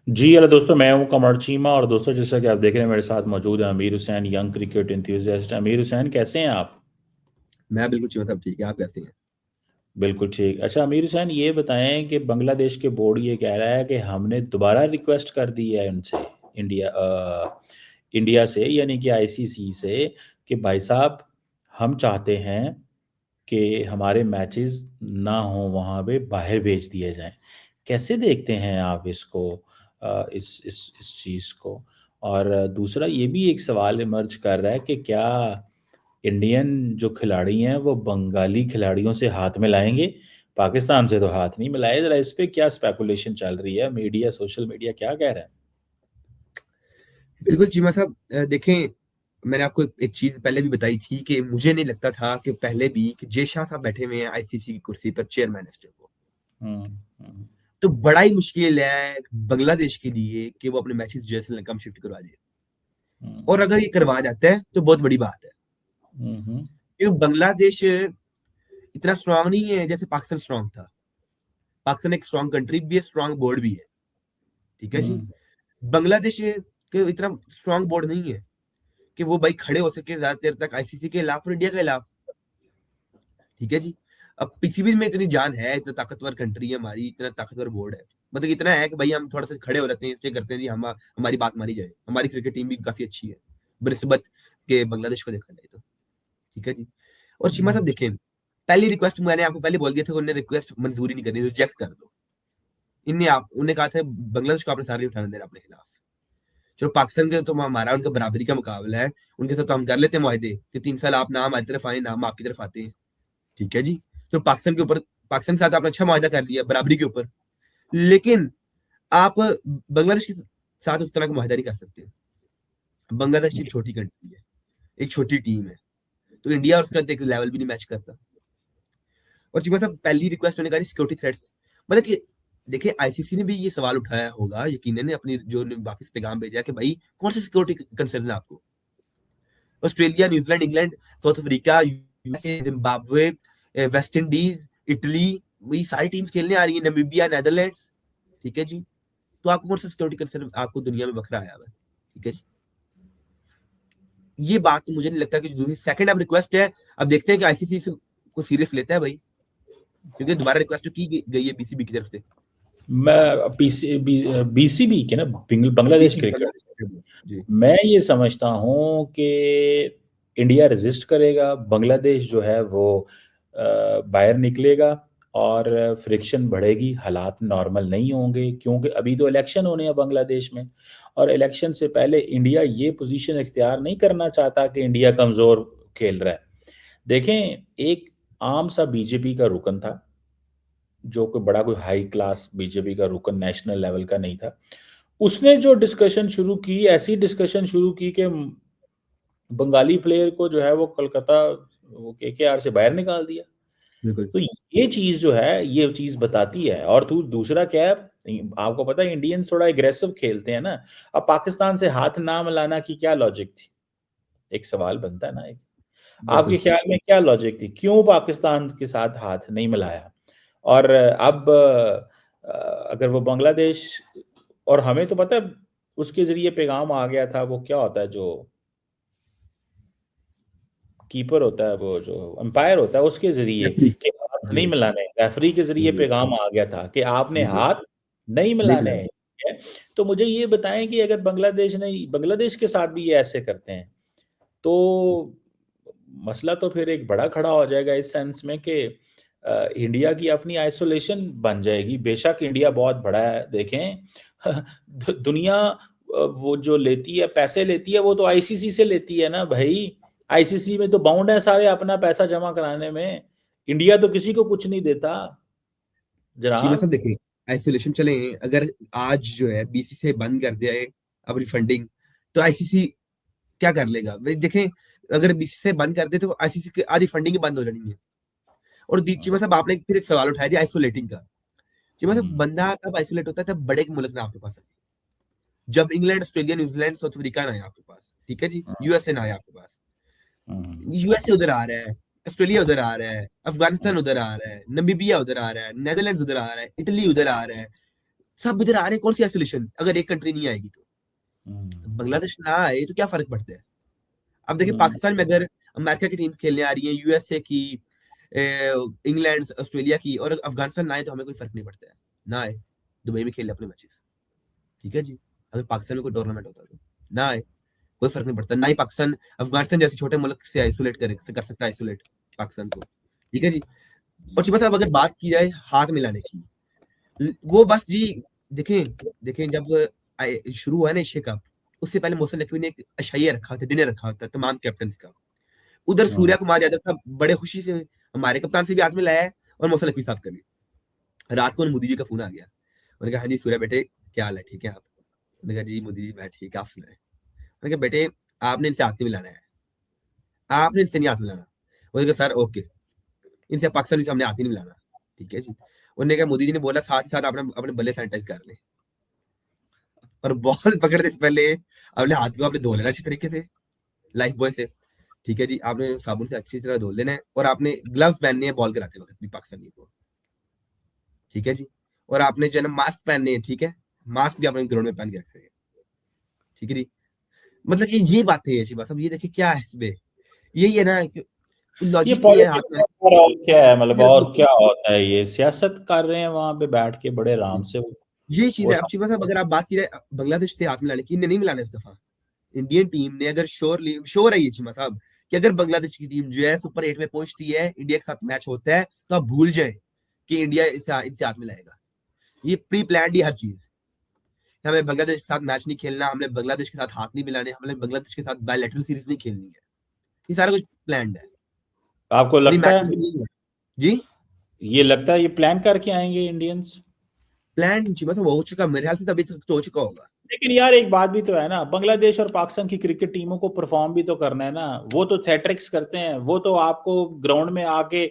जी hello दोस्तों, मैं हूं कमर चीमा। और दोस्तों, जैसा कि आप देख रहे हैं, मेरे साथ मौजूद है अमीर हुसैन, यंग क्रिकेट इंथुजियास्ट। अमीर हुसैन, कैसे हैं आप? मैं बिल्कुल चीमा साहब ठीक है। आप कैसे हैं? बिल्कुल ठीक। अच्छा अमीर हुसैन, ये बताएं कि बांग्लादेश के बोर्ड ये कह रहा है कि हमने दोबारा रिक्वेस्ट कर दी है उनसे, इंडिया से, यानी कि आईसीसी से, कि भाई साहब, हम चाहते हैं कि हमारे मैचेस ना हो वहाँ पे, बाहर भेज दिए जाएं। कैसे देखते हैं आप इसको, इस चीज़ को? और दूसरा ये भी एक सवाल इमर्ज कर रहा है कि क्या इंडियन जो खिलाड़ी हैं वो बंगाली खिलाड़ियों से हाथ मिलाएंगे? पाकिस्तान से तो हाथ नहीं मिलाए। जरा इस पे क्या स्पेकुलेशन चल रही है, मीडिया, सोशल मीडिया क्या कह रहा है? बिल्कुल चीमा साहब, देखें, मैंने आपको एक चीज पहले भी बताई थी कि मुझे नहीं लगता था कि पहले भी कि जय शाह साहब बैठे हुए हैं आईसीसी की कुर्सी पर चेयरमैन इस टाइम को। हम्म। हम्म। तो बड़ा ही मुश्किल है बांग्लादेश के लिए कि वो अपने मैचेस जो है श्रीलंका में शिफ्ट करवा दे। और हम्म। अगर ये करवा जाता है तो बहुत बड़ी बात है, हम्म। क्योंकि बांग्लादेश इतना स्ट्रांग नहीं है जैसे पाकिस्तान स्ट्रांग था। पाकिस्तान एक स्ट्रांग कंट्री भी है, स्ट्रांग बोर्ड भी है। ठीक है जी। हम्म। बांग्लादेश के इतना स्ट्रांग बोर्ड नहीं है कि वो भाई खड़े हो सके ज्यादा देर तक आईसीसी के खिलाफ और इंडिया के खिलाफ। ठीक है जी। अब पीसीबी में इतनी जान है, इतना ताकतवर कंट्री है हमारी, इतना ताकतवर बोर्ड है, मतलब इतना है कि भाई हम थोड़ा सा खड़े हो जाते हैं, इसलिए करते हैं जी हम हमारी बात मानी जाए। हमारी क्रिकेट टीम भी काफी अच्छी है बनिस्बत के बांग्लादेश को देखा जाए तो। ठीक है जी। और चीमा साहब देखें, पहली रिक्वेस्ट मैंने आपको पहले बोल दिया था कि उन्हें रिक्वेस्ट मंजूरी नहीं करनी, रिजेक्ट कर दो। इनने आप उन्हें कहा था बांग्लादेश को आपने सारे उठाने देना अपने खिलाफ। चलो पाकिस्तान के तो हमारा उनका बराबरी का मुकाबला है, उनके साथ तो हम कर लेते हैं मुआहदे कि 3 साल आप ना हमारी तरफ आए ना हम आपकी तरफ आते हैं। ठीक है जी। तो पाकिस्तान के ऊपर, पाकिस्तान के साथ आपने अच्छा मुआहदा कर लिया बराबरी के ऊपर, लेकिन आप बांग्लादेश के साथ उस तरह का मुआहदा नहीं कर सकते। बांग्लादेश एक छोटी कंट्री है, एक छोटी टीम है, तो इंडिया और उसका एक लेवल भी नहीं मैच करता। और जी मतलब पहली रिक्वेस्ट मैंने कहा सिक्योरिटी थ्रेट्स, मतलब कि देखिए आईसीसी ने भी ये सवाल उठाया होगा यकीनन ने, अपनी जो वापस पैगाम भेजा कि भाई कौन सा सिक्योरिटी कंसर्न है आपको। Australia, New Zealand, England, south Africa, USA, Zimbabwe, West Indies, Italy, ये सारी टीम्स खेलने आ रही है, नामीबिया, नेदरलैंड्स। ठीक है जी। तो आपको कौन सा सिक्योरिटी कंसर्न आपको दुनिया में बखरा आया हुआ है? ठीक है जी। ये बात तो मुझे नहीं लगता कि दूसरी सेकंड अब रिक्वेस्ट है। अब देखते हैं कि आईसीसी को सीरियस लेता है भाई, क्योंकि दोबारा रिक्वेस्ट की गई है बीसीबी की तरफ से। मैं बीसीबी के ना, बांग्लादेश बीसीबी क्रिकेट, बांग्लादेश जी। मैं ये समझता हूँ कि इंडिया रेजिस्ट करेगा, बांग्लादेश जो है वो बाहर निकलेगा, और फ्रिक्शन बढ़ेगी, हालात नॉर्मल नहीं होंगे, क्योंकि अभी तो इलेक्शन होने हैं बांग्लादेश में। और इलेक्शन से पहले इंडिया ये पोजीशन इख्तियार नहीं करना चाहता कि इंडिया कमज़ोर खेल रहा है। देखें, एक आम सा बीजेपी का रुकन था, जो कोई बड़ा, कोई हाई क्लास बीजेपी का रुकन नेशनल लेवल का नहीं था। उसने जो डिस्कशन शुरू की, ऐसी डिस्कशन शुरू की कि बंगाली प्लेयर को जो है वो कोलकाता, वो केकेआर से बाहर निकाल दिया। बिल्कुल। तो ये चीज जो है, ये चीज बताती है। और दूसरा क्या है, आपको पता है इंडियंस थोड़ा एग्रेसिव खेलते हैं ना। अब पाकिस्तान से हाथ ना मिलाना की क्या लॉजिक थी? एक सवाल बनता है ना, एक आपके बिल्कुल। ख्याल में क्या लॉजिक थी, क्यों पाकिस्तान के साथ हाथ नहीं मिलाया? और अब अगर वो बांग्लादेश, और हमें तो पता है उसके जरिए पैगाम आ गया था, वो क्या होता है जो कीपर होता है, वो जो अंपायर होता है, उसके जरिए रेफरी। कि हाथ जी। नहीं मिलाने, रेफरी के जरिए जी। पैगाम आ गया था कि आपने बिल्कुल। हाथ नहीं नहीं मिलाने मिलाना। हैं, ठीक है? तो मुझे ये बताएं कि अगर बांग्लादेश ने, बांग्लादेश के साथ भी ये ऐसे करते हैं, तो मसला तो फिर एक बड़ा खड़ा हो जाएगा, इस सेंस में कि इंडिया की अपनी आइसोलेशन बन जाएगी। बेशक इंडिया बहुत बड़ा है, देखें दुनिया वो जो लेती है, पैसे लेती है, वो तो आईसीसी से लेती है ना भाई। आईसीसी में तो बाउंड है सारे अपना पैसा जमा कराने में। इंडिया तो किसी को कुछ नहीं देता चीमा जनाब। साहब देखें, आइसोलेशन चले, अगर आज जो है बीसीसीआई बंद कर दिया है अपनी फंडिंग, तो आईसीसी क्या कर लेगा भाई? देखें, अगर बीसीसीआई बंद कर दे तो आईसीसी की आधी फंडिंग ही बंद हो जानी है। और चीमा साहब आपने फिर एक सवाल उठाया दिया आइसोलेटिंग का। चीमा साहब हम्म। बंदा तब आइसोलेट होता है तब बड़े मुल्क ना आपके पास आए, जब England, Australia, New Zealand, south Africa ना आए आपके पास। ठीक है जी। यूएसए ना आए आपके पास। हम्म। यूएसए उधर आ रहा है, ऑस्ट्रेलिया उधर आ रहा है, अफगानिस्तान उधर आ रहा है, नमीबिया उधर आ रहा है, नेदरलैंड्स उधर आ रहा है, इटली उधर आ रहा है, सब इधर आ रहे हैं, कौन सी आइसोलेशन अगर एक कंट्री नहीं आएगी तो? बांग्लादेश ना आए तो क्या फर्क पड़ता है? अब देखिए हम्म, पाकिस्तान में अगर अमेरिका की टीम्स खेलने आ रही है, यूएसए की, इंग्लैंड, ऑस्ट्रेलिया की, और अफगानिस्तान ना आए तो हमें कोई फर्क नहीं पड़ता है, ना आए, दुबई में खेले अपने मैचेस, ठीक है जी। अगर पाकिस्तान में कोई टूर्नामेंट होता तो ना आए, कोई फर्क नहीं पड़ता, ना ही पाकिस्तान अफगानिस्तान जैसे छोटे मुल्क से आइसोलेट कर सकता है आइसोलेट पाकिस्तान को, ठीक है जी। और जी बस अब अगर बात की जाए हाथ मिलाने की, वो बस जी, देखें देखें जब शुरू हुआ है ना एशिया कप, उससे पहले मोहसिन नकवी ने एक अशाइया रखा था, डिनर रखा था तमाम कैप्टन का। उधर हम्म, सूर्या कुमार यादव साहब बड़े खुशी से हमारे कप्तान से भी हाथ मिलाया है, और मोहसिन नकवी साहब का भी। रात को मोदी जी का फोन आ गया, उन्होंने कहा हाँ जी सूर्या बेटे क्या हाल है, ठीक है आप? उन्होंने कहा जी मोदी जी मैं ठीक है, आप सुनाए? उन्होंने कहा बेटे आपने इनसे हाथ नहीं मिलाना है, आपने इनसे नहीं हाथ मिलाना। उन्होंने कहा सर ओके, इनसे पाकिस्तानी से हमने हाथ ही नहीं मिलाना, ठीक है जी। उन्होंने कहा मोदी जी ने बोला साथ ही साथ आपने अपने बल्ले सैनिटाइज कर ले, और बॉल पकड़ने से पहले अपने हाथ को आपने धो लेना अच्छी तरीके से लाइफ बॉय से, ठीक है जी। आपने साबुन से अच्छी तरह धो लेना है, और आपने ग्लव्स पहनने हैं बॉल कराते वक्त भी पाकिस्तानी को, ठीक है जी। और आपने जो है ना मास्क पहनने हैं, ठीक है, मास्क भी आपने ग्राउंड में पहन के रखे हैं, ठीक है जी। मतलब ये बातें हैं जी, बस अब ये देखिए क्या है इसमें, यही है ना, ये लॉजिक नहीं है हाथ पॉलिटिक्स में, और क्या है, मतलब सिर्फ और क्या होता है, ये सियासत कर रहे हैं वहां पे बैठ के बड़े आराम से ये चीज वो है। अब चीज मतलब अगर आप बात की जाए बांग्लादेश से हाथ मिलाने की, इन्हें नहीं मिलाना इस दफा। इंडियन टीम ने अगर श्योर है ये चीज मतलब कि अगर बांग्लादेश की टीम जो है सुपर 8 में पहुंचती है, इंडिया के साथ मैच होता है, तो आप भूल जाए कि इंडिया इनसे हाथ मिलाएगा। ये प्री प्लान ही हर चीज, हमें बांग्लादेश के साथ मैच नहीं खेलना, हमने बांग्लादेश के साथ हाथ नहीं मिलाने, हमने बांग्लादेश के साथ बायलैटरल सीरीज नहीं खेलनी है, ये सारा कुछ प्लान है। आपको और ये लगता मैच है, जी, ये लगता है ये प्लान करके आएंगे इंडियंस? प्लान जी मतलब हो चुका मेरे ख्याल से, तभी तक तो हो चुका होगा। लेकिन यार एक बात भी तो है ना, बांग्लादेश और पाकिस्तान की क्रिकेट टीमों को परफॉर्म भी तो करना है ना। वो तो थेट्रिक्स करते हैं, वो तो आपको ग्राउंड में आके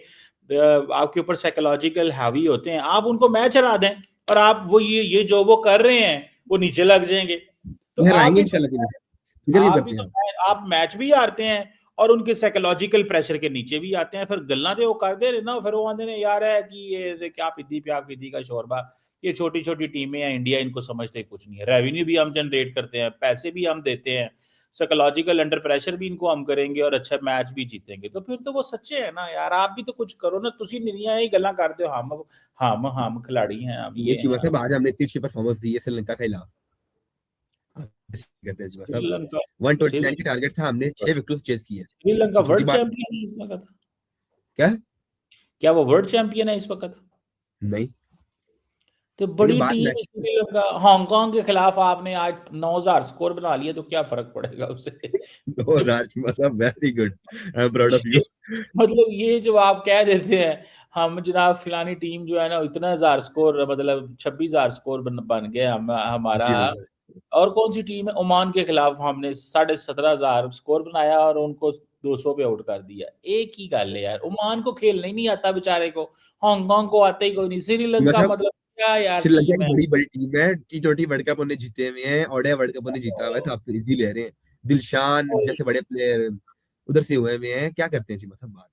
आपके ऊपर साइकोलॉजिकल हावी होते हैं। आप उनको मैच हरा दें और आप वो ये जो वो कर रहे हैं वो नीचे लग जाएंगे। तो ये आप हराएंगे भी तो इंशाल्लाह जी, फिक्र क्यों आप भी करते हैं तो आप? आप मैच भी हारते हैं और उनके साइकोलॉजिकल प्रेशर के नीचे भी आते हैं। फिर गल्ला तो वो कर दे रहे ना, फिर वो आते हैं यार है कि ये क्या पीती प्याग पीती का शोरबा, ये छोटी छोटी टीमें हैं इंडिया, इनको समझते कुछ नहीं है। रेवेन्यू भी हम जनरेट करते हैं, पैसे भी हम देते हैं, साइकोलॉजिकल अंडर प्रेशर भी इनको हम करेंगे और अच्छा मैच भी जीतेंगे। तो फिर तो वो सच्चे है ना यार, आप भी तो कुछ करो ना। तुसी निरिया ही गल्ला करते हो, हम खिलाड़ी हैं, हम ये ये चीज हैं। मतलब आज हमने इतनी अच्छी परफॉर्मेंस दी है श्रीलंका के खिलाफ, कहते हैं जी मतलब श्रीलंका 129 की श्रीलंका टारगेट था, हमने 6 विकेट चेज की है, श्रीलंका कोई छोटी वर्ल्ड बात चैंपियन है इस वक्त? क्या? क्या वो वर्ल्ड चैंपियन है इस वक्त? नहीं, तो लेकिन बड़ी बात टीम है मैच श्रीलंका, हांगकांग के खिलाफ आपने आज 9,000 स्कोर बना लिया, तो क्या फर्क पड़ेगा उससे? 2000 की मतलब very good, I am proud of you. मतलब ये जो आप कह देते हैं, हम जनाब फलानी टीम जो है ना इतना 1,000 स्कोर, मतलब 26,000 स्कोर बन गए हम हमारा। जी मतलब और कौन सी टीम है? ओमान के खिलाफ हमने 17,500 स्कोर बनाया और उनको 200 पे आउट कर दिया। एक ही गल है यार, ओमान को खेलना ही नहीं आता बेचारे को, हांगकांग को आता ही कोई नहीं, श्रीलंका मतलब मतलब क्या यार श्रीलंका टीम एक है। बड़ी बड़ी टीम है, T20 वर्ल्ड कप उन्हें जीते हुए हैं, ओडीआई वर्ल्ड कप उन्हें जीता हुआ है, तो आप इजी ले रहे हैं। दिलशान जैसे बड़े प्लेयर उधर से हुए हुए हैं, क्या करते हैं जी मतलब बात,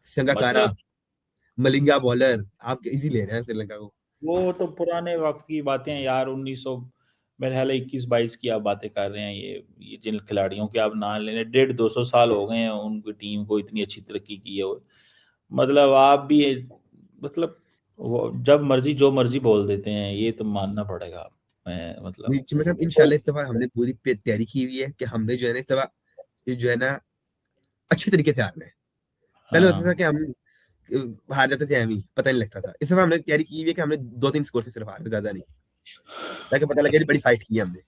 संगाकारा, मतलब मलिंगा बॉलर, आप इजी ले रहे हैं श्रीलंका को। वो तो पुराने वक्त की बातें हैं यार, 1900, मेरे ख्याल 21-22 की आप बातें कर रहे हैं। ये जिन खिलाड़ियों के आप नाम लेने, 150-200 साल हो गए हैं उनकी टीम को इतनी अच्छी तरक्की की है। मतलब आप भी, मतलब वो जब मर्जी जो मर्जी बोल देते हैं, ये तो मानना पड़ेगा। मैं मतलब नहीं जी मतलब इंशाल्लाह इस दफा हमने पूरी तैयारी की हुई है कि हमने जो है ना इस दफा जो है ना अच्छे तरीके से हारना है। पहले होता था हाँ। कि हम हार जाते थे, एम ही पता नहीं लगता था। इस दफा हमने तैयारी की हुई है कि हमने 2-3 स्कोर से सिर्फ हार, ज्यादा नहीं, ताकि पता लगे कि बड़ी फाइट की है हमने।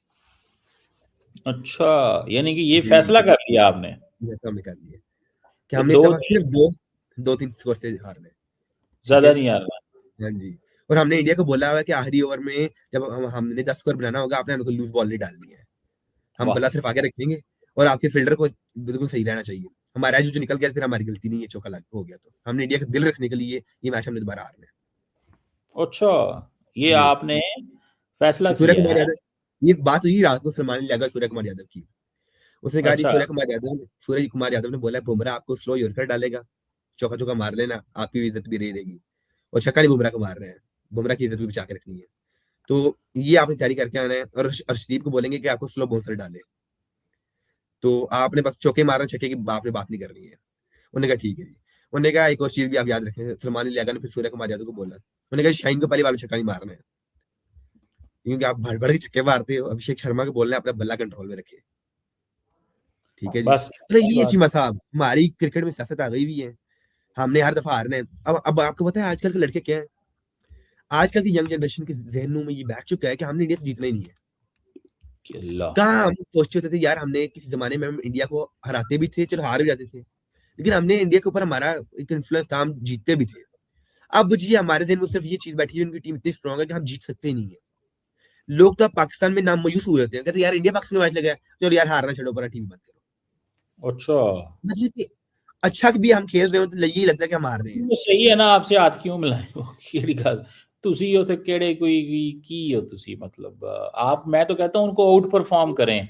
अच्छा, यानी कि ये जी फैसला कर लिया आपने जैसा हमने कर लिया कि कि हमने इस दो दफा सिर्फ 2-3 स्कोर से हारना है, ठीक है ज्यादा जी। नहीं हारना। हाँ जी। और हमने इंडिया को बोला हुआ है कि आखिरी ओवर में जब हमने 10 स्कोर बनाना होगा, आपने हमको लूज बॉल नहीं डालनी है, हम वाह, बल्ला सिर्फ आगे रखेंगे, और आपके फील्डर को बिल्कुल सही रहना चाहिए। हमारा जो निकल गया फिर हमारी गलती नहीं है, चौका लग हो गया, तो हमने इंडिया का दिल रखने के लिए ये मैच हमने दोबारा हारना अच्छा, ये है जी। आपने फैसला तो सूर्य किया कुमार है? यादव, ये बात हुई रात को सलमान ने लगा सूर्य कुमार यादव की, उसने कहा जी अच्छा, सूर्य कुमार यादव ने बोला बुमराह आपको स्लो यॉर्कर डालेगा, चौका चौका मार लेना, आपकी भी इज्जत भी रही रहेगी। और छक्का नहीं बुमराह को मार रहे हैं, बुमराह की इज्जत भी बचा के रखनी है। तो ये आपने तैयारी करके आना है, और अर्शदीप को बोलेंगे कि आपको स्लो बाउंसर डाले, तो आपने बस चौके मारना, छक्के की आपने बात नहीं करनी है। उन्होंने कहा ठीक है जी। उन्होंने कहा एक और चीज भी आप याद रखें, सलमान अली ने फिर सूर्य कुमार यादव को बोला, उन्होंने कहा शाहीन को पहली बार में छक्का नहीं मारना है, क्योंकि आप भड़ भड़ के छक्के मारते हो। अभिषेक शर्मा को बोलना है अपना बल्ला कंट्रोल में रखे। ठीक है जी। बस मतलब इतनी ये बात। चीमा साहब, हमारी क्रिकेट में सियासत आ गई हुई है, हमने हर दफा हारना है। अब आपको पता है आजकल के लड़के क्या है, आजकल की यंग जनरेशन के जहनों में ये बैठ चुका है कि हमने इंडिया से जीतना ही नहीं है। अल्लाह। कहाँ हम सोचते होते थे यार, हमने किसी जमाने में हम इंडिया को हराते भी थे, चलो हार भी जाते थे, लेकिन हमने इंडिया के ऊपर हमारा एक इन्फ्लुएंस था, हम जीतते भी थे। अब जी हमारे दिन में सिर्फ ये चीज बैठी है, उनकी टीम इतनी स्ट्रांग है कि हम जीत सकते ही नहीं है। लोग तो अब पाकिस्तान में नाम मायूस हुए होते हैं, कहते हैं यार इंडिया पाकिस्तान मैच लगा है, चलो यार हारना छोड़ो, पर टीम बंद करो। अच्छा, मतलब कि अच्छा कि भी हम खेल रहे हो तो यही लगता है कि हम हार रहे हैं। वो सही है ना, आपसे हाथ क्यों मिलाएं वो केड़ी गल। तुसी हो ते केड़े कोई की हो तुसी, मतलब आप, मैं तो कहता हूँ उनको आउट परफॉर्म करें,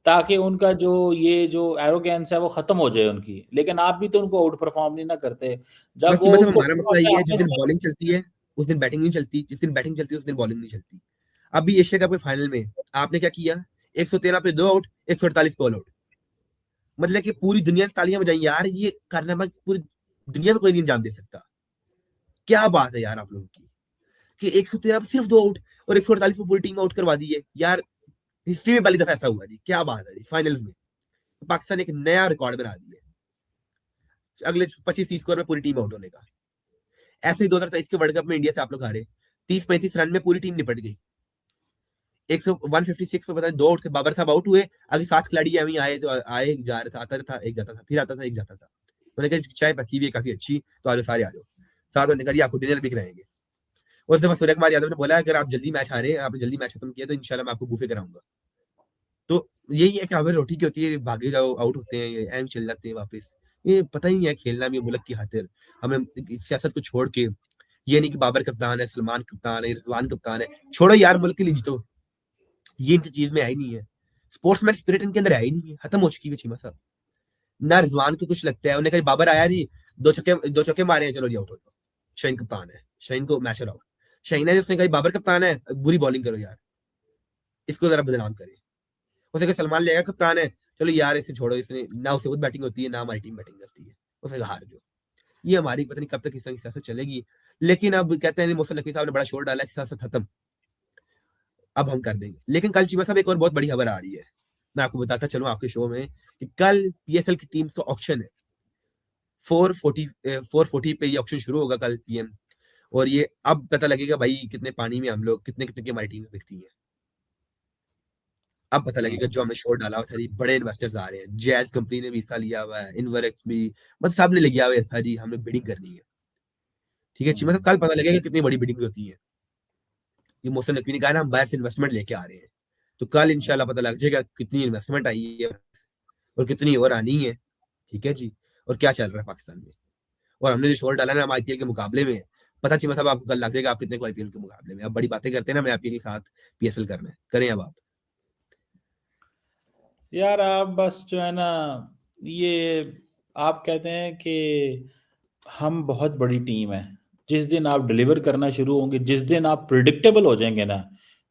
ताकि उनका जो ये जो एरोगेंस है वो खत्म हो जाए उनकी। लेकिन आप भी तो उनको आउट परफॉर्म नहीं ना करते। जब बस जी, वो मतलब उनको हमारा पता मसला होता ये है है, जिस हमने दिन तो। बॉलिंग चलती है उस दिन बैटिंग नहीं चलती, जिस दिन बैटिंग चलती है उस दिन बॉलिंग नहीं चलती। अभी एशिया कप के फाइनल में आपने क्या किया, 113 पे 2 आउट, 148 पे ऑल आउट। मतलब कि पूरी दुनिया ने तालियां बजाई यार, ये कारनामा पूरी दुनिया में कोई नहीं अंजाम दे सकता। क्या बात है यार आप लोगों की, कि 113 पे सिर्फ 2 आउट और 148 पे पूरी टीम आउट करवा दी है यार। हिस्ट्री में पहली दफा ऐसा हुआ जी, क्या बात है जी, फाइनल्स में पाकिस्तान ने एक नया रिकॉर्ड बना दिया है, अगले 25-30 स्कोर में पूरी टीम आउट होने का। ऐसे ही 2023 के वर्ल्ड कप में इंडिया से आप लोग हारे, 30-35 रन में पूरी टीम निपट गई। 156 पे पता नहीं 2 आउट थे, बाबर साहब आउट हुए, अभी 7 खिलाड़ी अभी आए, तो आए जा रहा था, आता था एक जाता था, फिर आता था एक जाता था। मैंने कहा चाय पकी हुई है काफी अच्छी, तो आज सारे आ जाओ। साथ होने कहा आपको डिनर भी कराएंगे। और उस दफा सूर्य कुमार यादव ने बोला अगर आप जल्दी मैच हारे, आपने जल्दी मैच खत्म किया, तो इंशाल्लाह मैं आपको बूफे कराऊंगा। तो यही है कि हमें रोटी की होती है, भागे जाओ आउट होते हैं, एम चल जाते हैं वापस। ये पता ही नहीं है खेलना भी मुल्क की खातिर। हमें सियासत को छोड़ के, ये नहीं कि बाबर कप्तान है, सलमान कप्तान है, रिजवान कप्तान है, छोड़ो यार मुल्क के लिए जीतो। ये इनकी चीज में है ही नहीं है, स्पोर्ट्समैन स्पिरिट इनके अंदर है ही नहीं है, खत्म हो चुकी है चीमा साहब। ना रिजवान को कुछ लगता है, उन्हें कहा बाबर आया नहीं, 2 छक्के मारे हैं, चलो जी आउट हो जाओ। शाहीन कप्तान है, शाहीन को मैच हराओ। शाहीन है, उसने कहा बाबर कप्तान है, बुरी बॉलिंग करो यार, इसको जरा बदनाम करे। उसने कहा सलमान लिया कप्तान है, चलो यार इसे छोड़ो, इसने ना उसे खुद बैटिंग होती है ना हमारी टीम बैटिंग करती है, उसने कहा हार जाओ। ये हमारी पता नहीं कब तक इस तरह की सियासत चलेगी। लेकिन अब कहते हैं मोहसिन नकवी साहब ने बड़ा शोर डाला कि सियासत खत्म, अब हम कर देंगे। लेकिन कल चीमा साहब एक और बहुत बड़ी खबर आ रही है, मैं आपको बताता चलूं आपके शो में, कि कल पीएसएल की टीम्स का ऑक्शन है। 440 पे ये ऑक्शन शुरू होगा कल पीएम, और ये अब पता लगेगा भाई कितने पानी में हम लोग, कितने कितने की हमारी टीम्स दिखती हैं। अब पता लगेगा, जो हमने शोर डाला हुआ था जी, बड़े इन्वेस्टर्स आ रहे हैं, जैज कंपनी ने भी हिस्सा लिया हुआ है, इनवरेक्स भी, मतलब सब ने लिया हुआ है हिस्सा जी, हमने बिडिंग करनी है। ठीक है चीमा साहब, कल पता लगेगा कितनी बड़ी बिडिंग होती है। ये मोहसिन नकवी ने कहा ना हम बाहर से इन्वेस्टमेंट लेके आ रहे हैं, तो कल इंशाल्लाह पता लग जाएगा कितनी इन्वेस्टमेंट आई है और कितनी और आनी है। ठीक है जी, और क्या चल रहा है पाकिस्तान में। और हमने जो शोर डाला ना हम आईपीएल के मुकाबले में, पता चीमा साहब आपको कल लग जाएगा आप कितने को आईपीएल के मुकाबले में। अब बड़ी बातें करते हैं ना, मैं आईपीएल के साथ पीएसएल करना है, करें अब आप। यार आप बस जो है ना, ये आप कहते हैं कि हम बहुत बड़ी टीम है। जिस दिन आप डिलीवर करना शुरू होंगे, जिस दिन आप प्रिडिक्टेबल हो जाएंगे ना,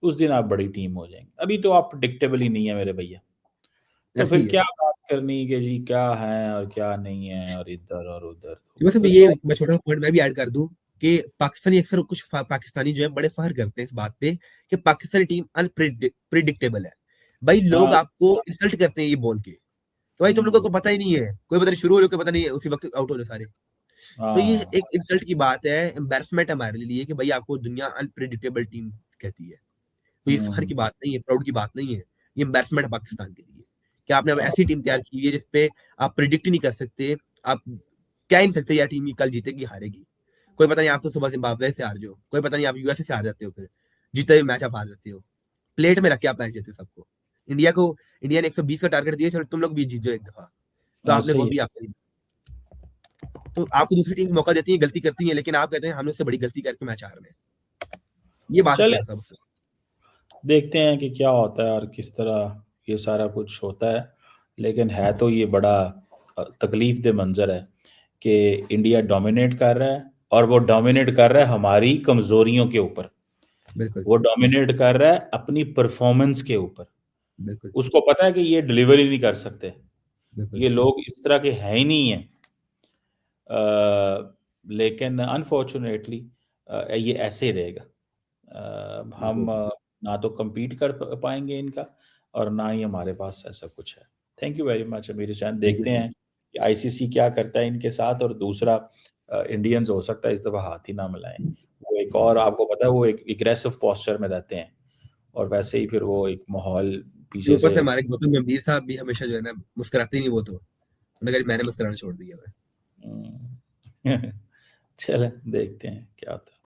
उस दिन आप बड़ी टीम हो जाएंगे। अभी तो आप प्रिडिक्टेबल ही नहीं है मेरे भैया। तो ऐसे फिर ही है क्या बात करनी कि जी क्या है और क्या नहीं है, और इधर और उधर। चीमा साहब, तो ये छोड़। मैं छोटा पॉइंट मैं भी ऐड कर दूं, कि पाकिस्तानी अक्सर कुछ पाकिस्तानी जो है बड़े फख्र करते हैं इस बात पे कि पाकिस्तानी टीम अनप्रिडिक्टेबल है। भाई लोग हाँ। आपको इंसल्ट करते हैं ये बोल के, तो भाई तुम लोगों को पता ही नहीं है, कोई पता नहीं शुरू हो रहे, कोई पता नहीं उसी वक्त आउट हो रहे सारे। तो ये हाँ। एक इंसल्ट की बात है, एम्बैरसमेंट हमारे लिए, कि भाई आपको दुनिया अनप्रिडिक्टेबल टीम कहती है। तो ये फखर की हम्म। बात नहीं है, प्राउड की बात नहीं है, ये एम्बैरसमेंट है पाकिस्तान के लिए, कि आपने अब ऐसी टीम तैयार की है जिसपे आप प्रिडिक्ट ही नहीं कर सकते। आप कह ही नहीं सकते यार टीम ये कल जीतेगी हारेगी। कोई पता नहीं, आप तो सुबह जिम्बाब्वे से हार जाओ, कोई पता नहीं आप यूएसए से हार जाते हो, फिर जीते हुए मैच आप हार जाते हो। प्लेट में रख के आप मैच जीते हो सबको। इंडिया ने 120 का टारगेट दिया, चलो तुम लोग भी जीत जाओ एक दफा, तो आपने ऐसे वो ही भी आपसे। तो आपको दूसरी टीम मौका देती है, गलती करती है, लेकिन आप कहते हैं हमने उससे बड़ी गलती करके मैच हार रहे हैं। ये बात अच्छी चले, बात है। देखते हैं कि क्या होता है और किस तरह ये सारा कुछ होता है। लेकिन है तो ये बड़ा तकलीफ दे मंजर है कि इंडिया डोमिनेट कर रहा है, और वो डोमिनेट कर रहा है हमारी कमजोरियों के ऊपर। बिल्कुल। वो डोमिनेट कर रहा है अपनी परफॉर्मेंस के ऊपर। बिल्कुल। उसको पता है कि ये डिलीवर ही नहीं कर सकते, बिल्कुल। ये लोग इस तरह के हैं ही नहीं है। लेकिन अनफॉर्चुनेटली ये ऐसे ही रहेगा। हम बिल्कुल। ना तो compete कर पाएंगे इनका, और ना ही हमारे पास ऐसा कुछ है। थैंक यू वेरी मच अमीर हुसैन। थैंक यू देखते सर। हैं कि आईसीसी क्या करता है इनके साथ, और दूसरा इंडियंस हो सकता है इस दफ़ा हाथ ही ना मिलाएं। वो एक और आपको पता है वो एक एग्रेसिव पोस्चर में रहते हैं, और वैसे ही फिर वो एक माहौल फिर पीछे ऊपर से। से हमारे गौतम गंभीर साहब भी हमेशा जो है ना मुस्कुराते ही नहीं, वो तो उन्होंने कहा मैंने मुस्कुराना छोड़ दिया है। हम्म, चलें देखते हैं क्या होता है।